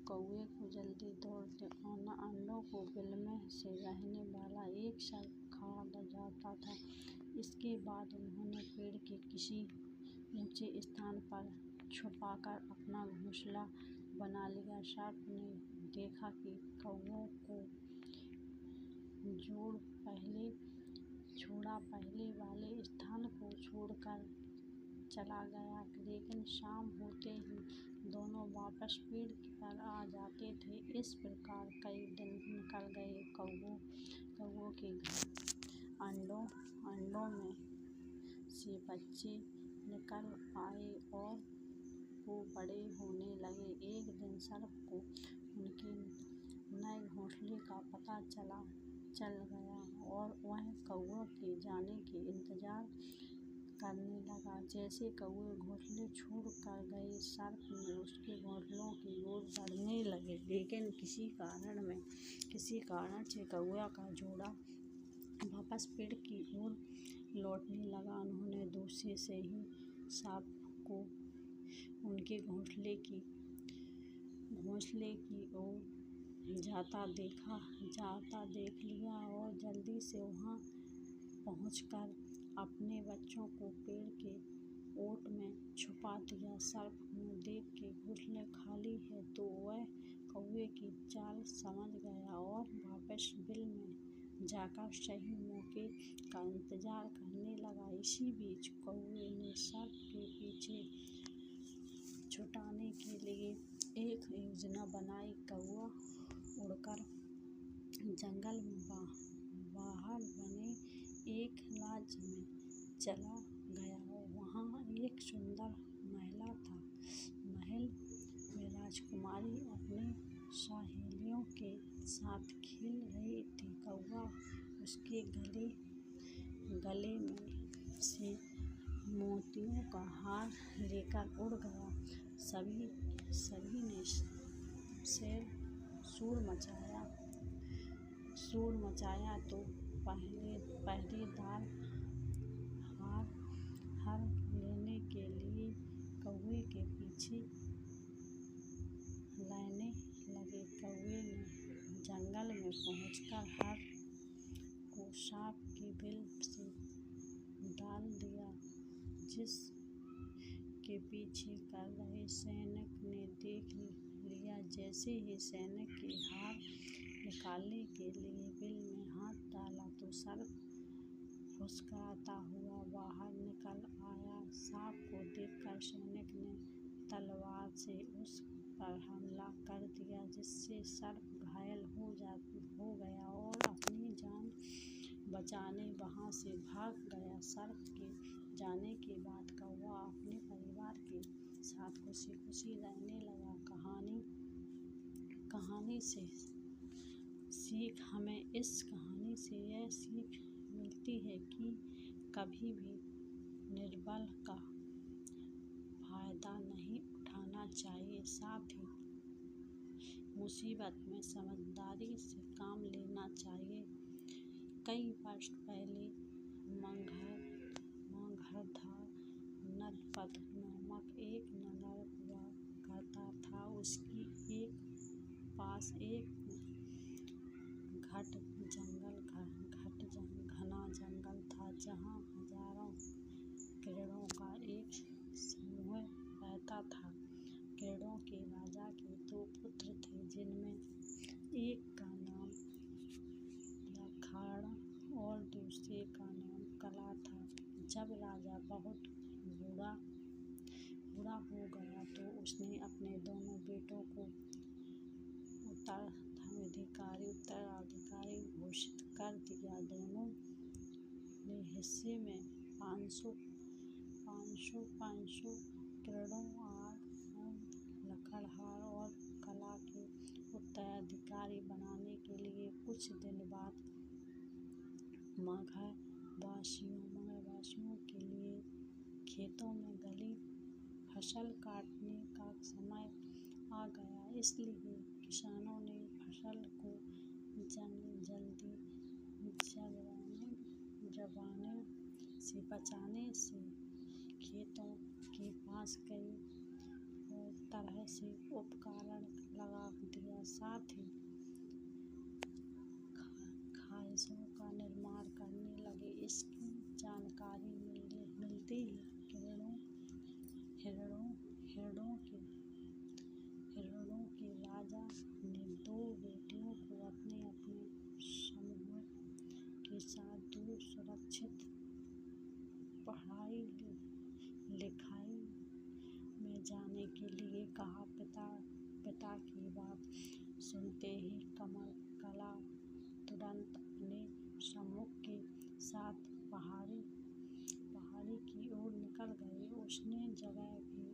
Speaker 2: कौवे को जल्दी दौड़ते आना अंडों को बिल में से रहने वाला एक सर्प खा जाता था। इसके बाद उन्होंने पेड़ के किसी ऊंचे स्थान पर छुपाकर अपना घोंसला बना लिया। सर्प ने देखा कि कौवों को जोड़ा पहले वाले स्थान को छोड़कर चला गया, लेकिन शाम होते ही दोनों वापस पेड़ पर आ जाते थे। इस प्रकार कई दिन निकल गए। कौवों के घर अंडों में से बच्चे निकल आए और वो बड़े होने लगे। एक दिन सर्प को उनके नए घोंसले का पता चल गया और वह कौवों के जाने के इंतजार करने लगा। जैसे कौवे घोंसले छोड़ कर गए, सर्प ने उसके घोंसलों की ओर बढ़ने लगे, लेकिन किसी कारण से कौवा का जोड़ा वापस पेड़ की ओर लौटने लगा। उन्होंने दूसरे से ही सांप को उनके घोंसले की ओर जाता देख लिया और जल्दी से वहां पहुंचकर अपने बच्चों को पेड़ के ओट में छुपा दिया। सर्प ने देख के घोंसला खाली है तो वह कौवे की चाल समझ गया और वापस बिल में जाकर सही मौके का इंतजार करने लगा। इसी बीच कौवे ने सर्प के पीछे छुड़ाने के लिए एक योजना बनाई। कौवा उड़कर जंगल में बाहर बने एक राज्य में चला गया। वहाँ एक सुंदर महल था। महल में राजकुमारी अपनी सहेलियों के साथ खेल रही थी। कौवा उसके गले में से मोतियों का हार लेकर उड़ गया। सभी ने शोर मचाया तो पहरेदार हार लेने के लिए कौवे के पीछे लाने लगे। कौवे ने जंगल में पहुंचकर हार को सांप के बिल से डाल दिया। जिसके पीछे कर रहे सैनिक ने देख लिया। जैसे ही सैनिक के हार निकालने के लिए बिल में हाथ डाला तो सर्प फुसकाता हुआ बाहर निकल आया। सांप को देखकर सैनिक ने तलवार से उस पर हमला कर दिया, जिससे सर्प घायल हो गया और अपनी जान बचाने वहां से भाग गया। सर्प के जाने के बाद कौवा अपने परिवार के साथ खुशी रहने लगा। कहानी से सीख हमें इस कहानी से यह सीख मिलती है कि कभी भी निर्बल का फायदा नहीं उठाना चाहिए। साथ ही मुसीबत में समझदारी से काम लेना चाहिए। कई वर्ष पहले मंगहर चक्रधर नदपत नामक एक नगर हुआ करता था। उसकी एक पास एक घना जंगल था, जहाँ हजारों किरणों का एक समूह रहता था। किरणों के राजा के 2 पुत्र थे, जिनमें एक का नाम लखाड़ और दूसरे का नाम कला था। जब राजा बहुत बूढ़ा हो गया तो उसने अपने दोनों बेटों को उत्तराधिकारी घोषित कर दिया। दोनों ने हिस्से में 500 किरणों और लकड़हार और कला के उत्तराधिकारी बनाने के लिए कुछ दिन बाद मगरवासियों के लिए खेतों में गली फसल काटने का समय आ गया। इसलिए किसानों ने फसल को जल्दी बचाने से खेतों के पास कई तरह से उपकरण लगा दिया, साथ ही खाइशों का निर्माण करने लगे। इसकी जानकारी मिलते ही हिरणों के राजा ने 2 बेटियों को अपने समूह के साथ दूर सुरक्षित पढ़ाई लिखाई में जाने के लिए कहा। पिता की बात सुनते ही कला तुरंत अपने समूह के साथ पहाड़ी की ओर निकल गई। उसने जगह भी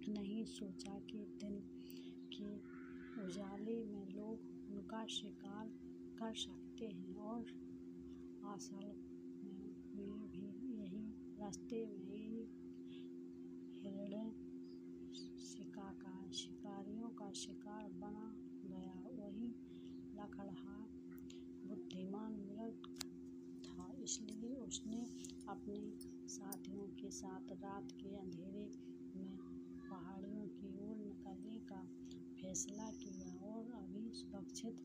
Speaker 2: नहीं सोचा कि दिन के उजाले में लोग उनका शिकार कर सकते हैं, और असल में भी यही रास्ते में ही हिरण शिकारियों का शिकार बना गया। वही लकड़हार बुद्धिमान मृग था, इसलिए उसने अपने साथियों के साथ रात के अंधेरे में पहाड़ियों की ओर निकलने का फैसला किया और अभी सुरक्षित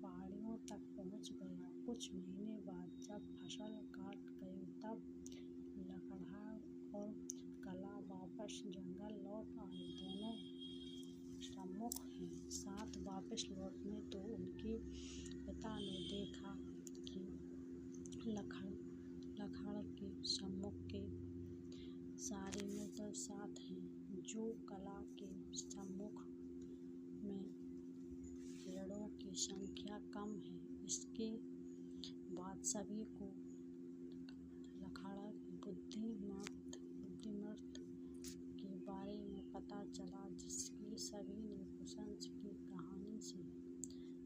Speaker 2: पहाड़ियों तक पहुंच गया। कुछ महीने बाद जब फसल काट गई, तब लकड़हार और कला वापस जंगल लौट आए। दोनों समूह के साथ वापस लौटने तो उनके पिता ने देखा कि लकड़ के समूह के सारे मित्र साथ हैं, जो कला के समूह में हिरणों की संख्या कम है। इसके बाद सभी को लकड़ बुद्धिमत्ता के बारे में पता चला, जिसकी सभी ने प्रशंसा की। कहानी से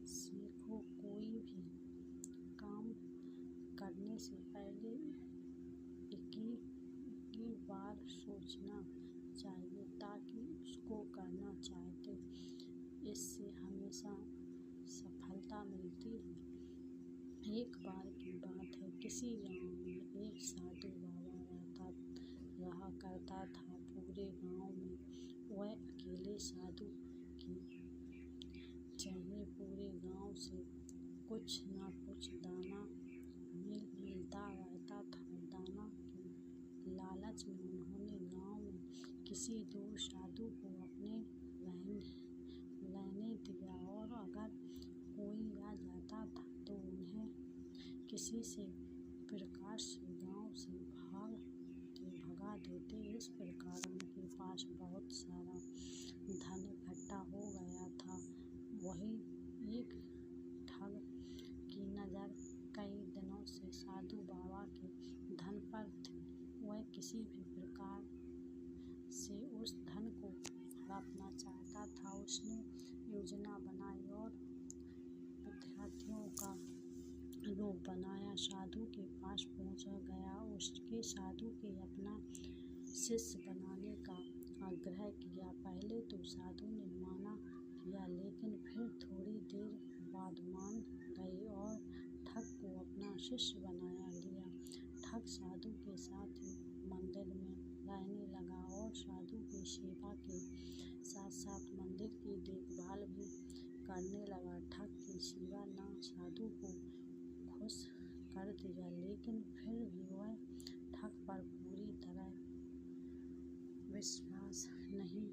Speaker 2: सीखो, कोई भी काम करने से पहले 21 बार सोचना चाहिए, ताकि उसको करना चाहिए तो इससे हमेशा सफलता मिलती है। एक बार की बात है, किसी गांव में एक साधु बाबा रहा करता था। पूरे गांव में वह अकेले साधु की चाहिए पूरे गांव से कुछ न कुछ दाना मिलता रहता था। दाना के लालच में उन्होंने गांव में किसी दूर साधु को अपने रहने दिया, और अगर कोई आ जाता था तो उन्हें किसी से प्रकार से गांव से भगा देते। इस प्रकार उनके पास बहुत सारा धन इकट्ठा हो गया था। वही एक ठग की नज़र कई दिनों से साधु बाबा के धन पर थी। वह किसी भी प्रकार से उस धन को हड़पना चाहता था। उसने योजना बनाई और विद्यार्थियों का रूप बनाया, साधु के पास पहुंच गया, उसके साधु के अपना शिष्य बनाने का आग्रह किया। पहले तो साधु ने मना किया, लेकिन फिर थोड़ी देर बाद मान गई और ठग को अपना शिष्य बना लिया। ठग साधु के साथ ही करने लगा। ठग के सिवा ना साधु को खुश कर दिया, लेकिन फिर भी वह ठग पर पूरी तरह विश्वास नहीं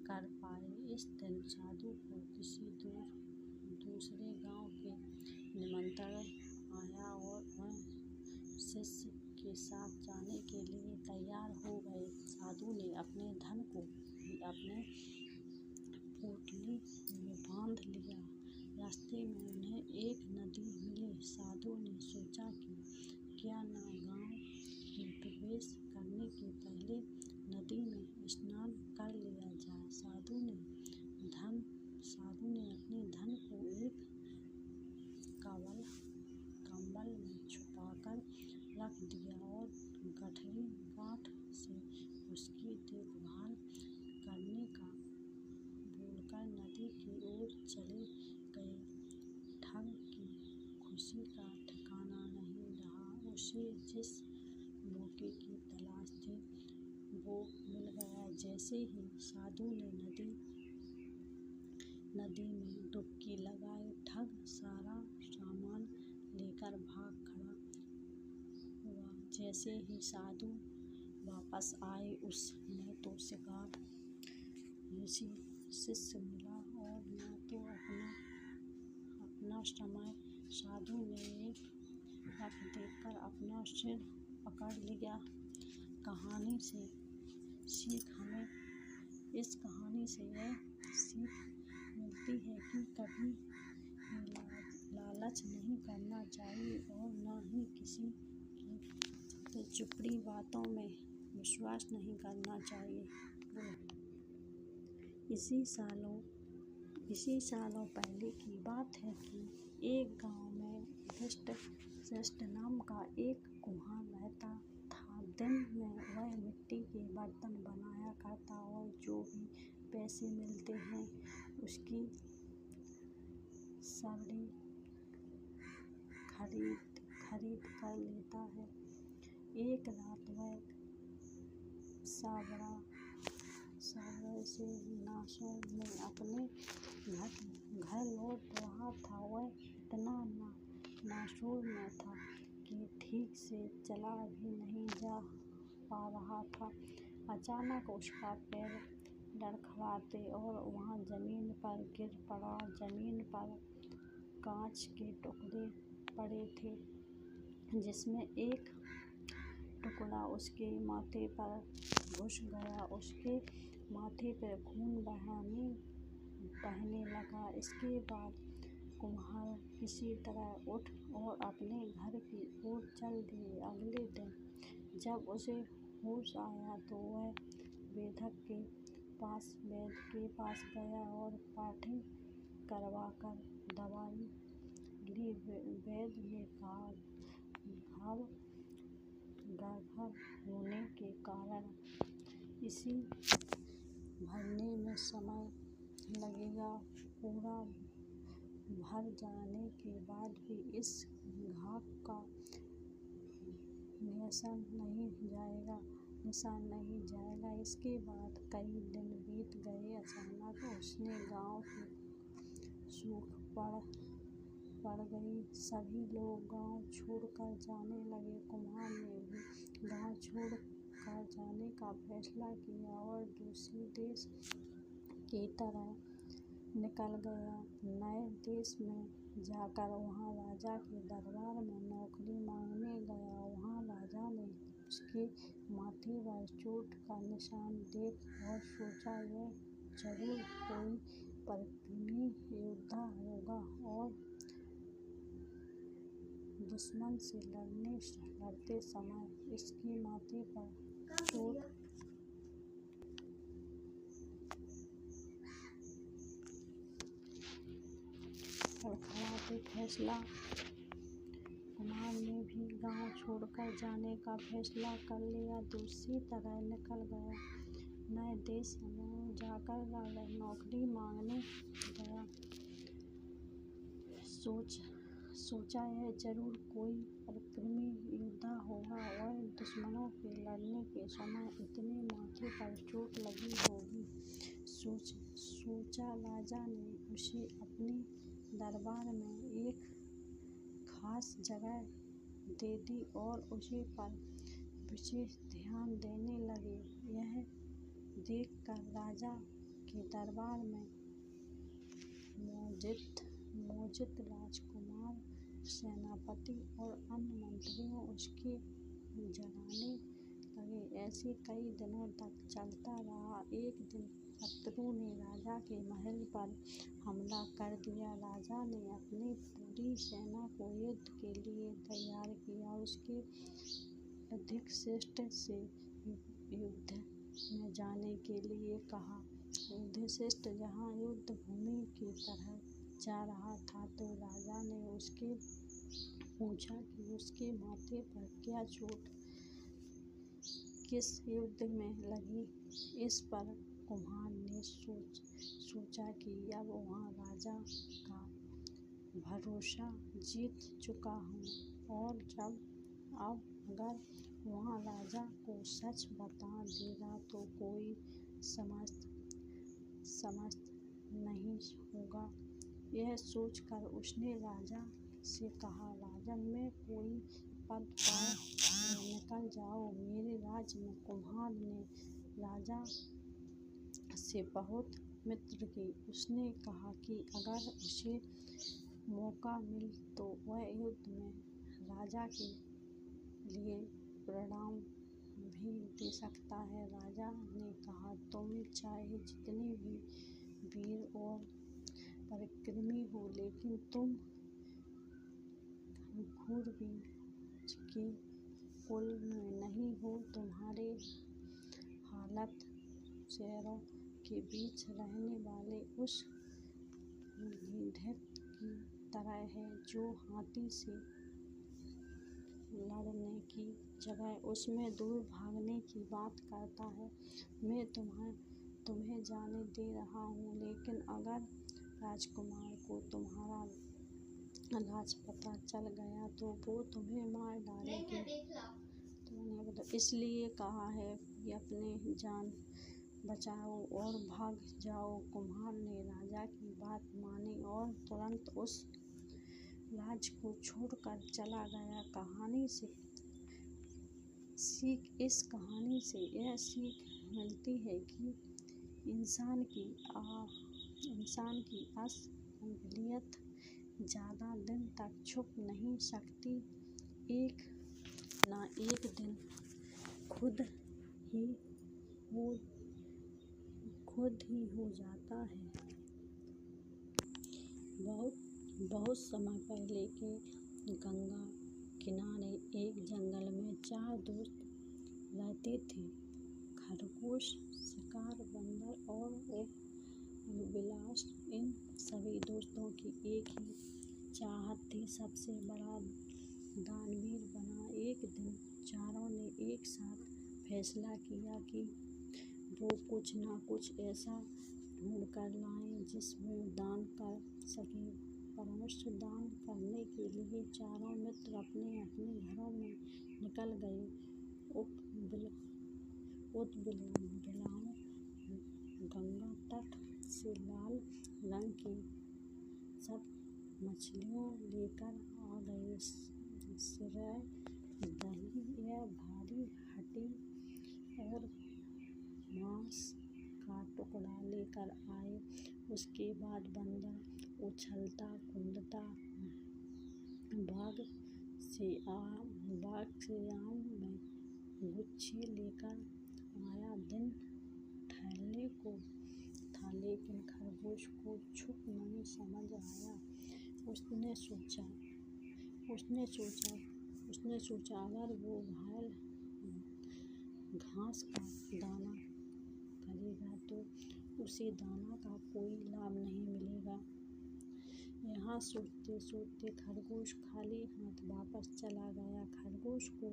Speaker 2: कर पाए। इस दिन साधु को किसी दूसरे गांव के निमंत्रण आया और वह शिष्य के साथ जाने के लिए तैयार हो गए। साधु ने अपने धन को भी अपने पोटली में बांध लिया। रास्ते में उन्हें एक नदी मिली। साधु ने सोचा कि क्यों न गांव में प्रवेश करने के पहले नदी में स्नान कर लिया जाए। साधु ने अपने धन को एक कंबल में छुपाकर रख दिया और गठरी गांठ से उसकी देखभाल करने का बोलकर नदी की ओर चले गए। ठग की खुशी का ठिकाना नहीं रहा। उसे जिस मौके की तलाश थी वो मिल गया। जैसे ही साधु ने नदी में डुबकी लगाई, ठग सारा सामान लेकर भाग खड़ा हुआ। जैसे ही साधु वापस आए, उसने तो शिकार शिष्य मिला और न तो अपना समय। साधु ने एक रख देखकर अपना सिर पकड़ लिया। कहानी से सीख हमें इस कहानी से यह सीख मिलती है कि कभी लालच नहीं करना चाहिए और न ही किसी की चुपड़ी बातों में विश्वास नहीं करना चाहिए। इसी सालों पहले की बात है कि एक गांव में धृष्ट नाम का एक कुम्हार रहता था। दिन में वह मिट्टी के बर्तन बनाया करता और जो भी पैसे मिलते हैं उसकी सबड़ी खरीद कर लेता है। एक रात वह सावरा से नासौर में अपने घर लौट रहा था। वह इतना नासौर में था कि ठीक से चला भी नहीं जा पा रहा था। अचानक उसका पैर लड़खड़ाते और वह जमीन पर गिर पड़ा। जमीन पर कांच के टुकड़े पड़े थे, जिसमें एक टुकड़ा उसके माथे पर घुस गया। उसके माथे पर खून बहने लगा। इसके बाद कुम्हार किसी तरह उठ और अपने घर की ओर चल दिए। अगले दिन जब उसे होश आया तो वह वैद्य के पास गया और पाठी करवाकर दवाई ली। वैद्य ने कहा घाव गड़बड़ होने के कारण इसे भरने में समय लगेगा। पूरा भर जाने के बाद भी इस घाव का निशान नहीं जाएगा। इसके बाद कई दिन बीत गए। अचानक उसने गांव की सूख पड़ गई। सभी लोग गांव छोड़कर जाने लगे। कुम्हार ने भी गांव छोड़कर जाने का फैसला किया और दूसरे देश की तरफ निकल गया। नए देश में जाकर वहां राजा के दरबार में नौकरी मांगने गया। वहां राजा ने उसके माथे पर चोट का निशान देख और सोचा यह जरूर कोई पराक्रमी योद्धा होगा और दुश्मन से लड़ते समय इसके माथे पर चोट लड़खड़ाते फैसला। कुम्हार ने भी गांव छोड़कर जाने का फैसला कर लिया। दूसरी तरफ निकल गया। नए देश में जाकर राजा नौकरी मांगने गया। सोचा यह जरूर कोई पराक्रमी योद्धा होगा और दुश्मनों से लड़ने के समय इतने माथे पर चोट लगी होगी। सोचा। राजा ने उसे अपने दरबार में एक खास जगह दे दी और उसे पर विशेष ध्यान देने लगे। यह देखकर राजा के दरबार में मौजूद राजकुमार, सेनापति और अन्य मंत्रियों उसके जलाने लगे। ऐसे कई दिनों तक चलता रहा। एक दिन शत्रु ने राजा के महल पर हमला कर दिया। राजा ने अपनी पूरी सेना को युद्ध के लिए तैयार किया। उसके युधिष्ठिर से युद्ध में जाने के लिए कहा। युधिष्ठिर जहाँ युद्ध भूमि की तरफ जा रहा था तो राजा ने उसके पूछा कि उसके माथे पर क्या चोट किस युद्ध में लगी। इस पर कुम्हार ने सोचा कि अब वहाँ राजा का भरोसा जीत चुका हूँ और अब अगर वहाँ राजा को सच बता देगा तो कोई समझ नहीं होगा। यह सोचकर उसने राजा से कहा, राजन, मैं कोई पद पाकर निकल जाओ मेरे राज्य में। कुम्हार ने राजा से बहुत मित्र की। उसने कहा कि अगर उसे मौका मिले तो वह युद्ध में राजा के लिए प्राण भी दे सकता है। राजा ने कहा, तुम चाहे जितने भी वीर और पराक्रमी हो, लेकिन तुम शूरवीर के कुल में नहीं हो। तुम्हारे हालत शेरों के बीच रहने वाले उस गीदड़ की तरह है जो हाथी से लड़ने की जगह उसमें दूर भागने की बात करता है। मैं तुम्हें जाने दे रहा हूँ, लेकिन अगर राजकुमार को तुम्हारा राज पता चल गया तो वो तुम्हें मार डालेगी। इसलिए कहा है कि अपनी जान बचाओ और भाग जाओ। कुम्हार ने राजा की बात मानी और तुरंत उस राज्य को छोड़कर चला गया। इस कहानी से यह सीख मिलती है कि इंसान की असलियत ज़्यादा दिन तक छुप नहीं सकती। एक ना एक दिन खुद ही हो जाता है। बहुत समय पहले के गंगा किनारे एक जंगल में 4 दोस्त रहते थे। खरगोश, शिकार, बंदर और बिलास। इन सभी दोस्तों की एक ही चाहत थी, सबसे बड़ा दानवीर बनना। एक दिन चारों ने एक साथ फैसला किया कि वो कुछ न कुछ ऐसा ढूंढ कर लाएं जिसमें दान कर सके। परामर्श दान करने के लिए चारों मित्र अपने अपने घरों में निकल गए। बिलाओं गंगा तट से लाल रंग की सब मछलियाँ लेकर आ गए। सिराय, दही या भारी हड्डी और मांस का टुकड़ा लेकर आए। उसके बाद बंदर उछलता कूदता बाग से आम में गुच्छे लेकर आया। दिन ढलने को था लेकिन खरगोश को कुछ नहीं समझ आया। उसने सोचा अगर वो घायल घास का दाना करेगा तो उसे दाना का कोई लाभ नहीं मिलेगा। यहाँ सोचते सोचते खरगोश खाली हाथ वापस चला गया। खरगोश को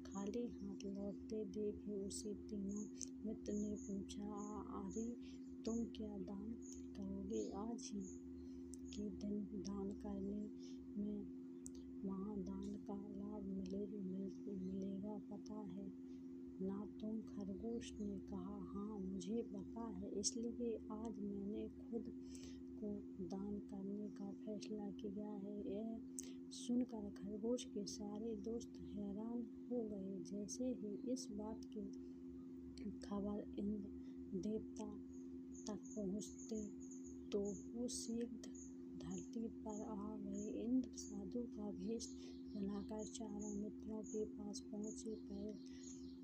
Speaker 2: खाली हाथ लौटते देख उसे तीनों मित्र ने पूछा, अरे तुम क्या दान करोगे? आज ही के दिन दान करने में महादान का लाभ मिलेगा, पता है। ना तुम? खरगोश ने कहा, हाँ मुझे पता है, इसलिए आज मैंने खुद को दान करने का फैसला किया है। यह सुनकर खरगोश के सारे दोस्त हैरान हो गए। जैसे ही इस बात की खबर इंद्र देवता तक पहुँचते तो वो सीधे धरती पर आ गए। इंद्र साधु का वेश बनाकर चारों मित्रों के पास पहुँचे।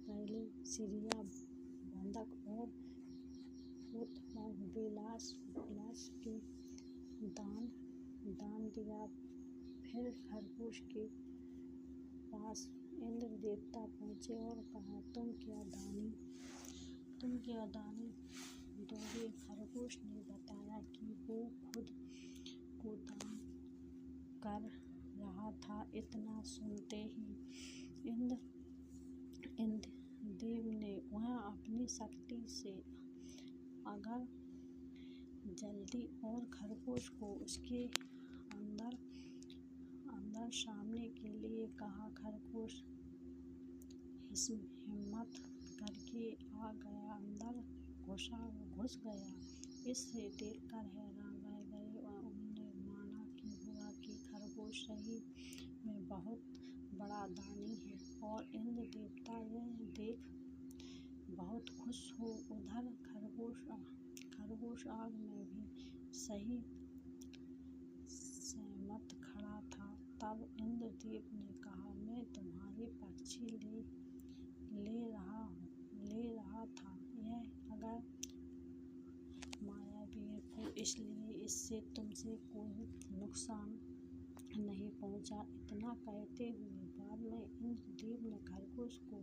Speaker 2: पहले सिरिया, बंधक और विलास के दान दिया। फिर खरगोश के पास इंद्र देवता पहुँचे और कहा, तुम क्या दान दोगे? खरगोश ने बताया कि वो खुद को दान कर रहा था। इतना सुनते ही इंद्र देव ने वह अपनी शक्ति से अगर जल्दी और खरगोश को उसके अंदर सामने के लिए कहा। खरगोश हिम्मत करके आ गया, अंदर घुस गया। इसे देखकर हैरान रह गए। उन्होंने माना कि खरगोश सही में बहुत बड़ा दानी है और इंद्र देवता यह देख बहुत खुश हो। उधर खरगोश आग में भी सही सहमत खड़ा था। तब इंद्र देव ने कहा, मैं तुम्हारे पक्षी ले रहा था। यह अगर मायावी है इसलिए इससे तुमसे कोई नुकसान नहीं पहुंचा। इतना कहते हुए बाद में इंद्र देव ने खरगोश को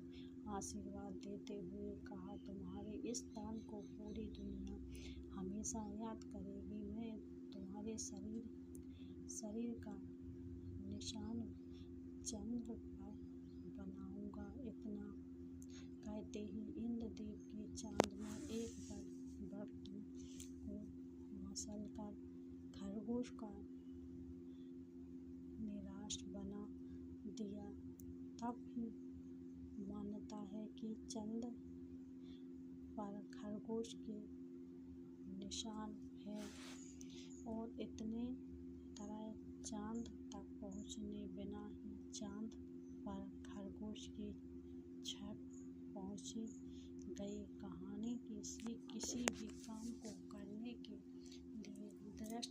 Speaker 2: आशीर्वाद देते हुए कहा, तुम्हारे इस दान को पूरी दुनिया हमेशा याद करेगी। मैं तुम्हारे शरीर का निशान चंद्र पर बनाऊंगा। इतना कहते ही इंद्र देव के चांद में एक वृत्त को मसलकर खरगोश का निशान बना दिया। तब ही मान्यता है कि चंद्र पर खरगोश के निशान है और इतने तरह चांद तक पहुँचने बिना ही चांद पर खरगोश की छाप पहुँच गई। कहानी की सीख, किसी भी काम को करने के लिए दृढ़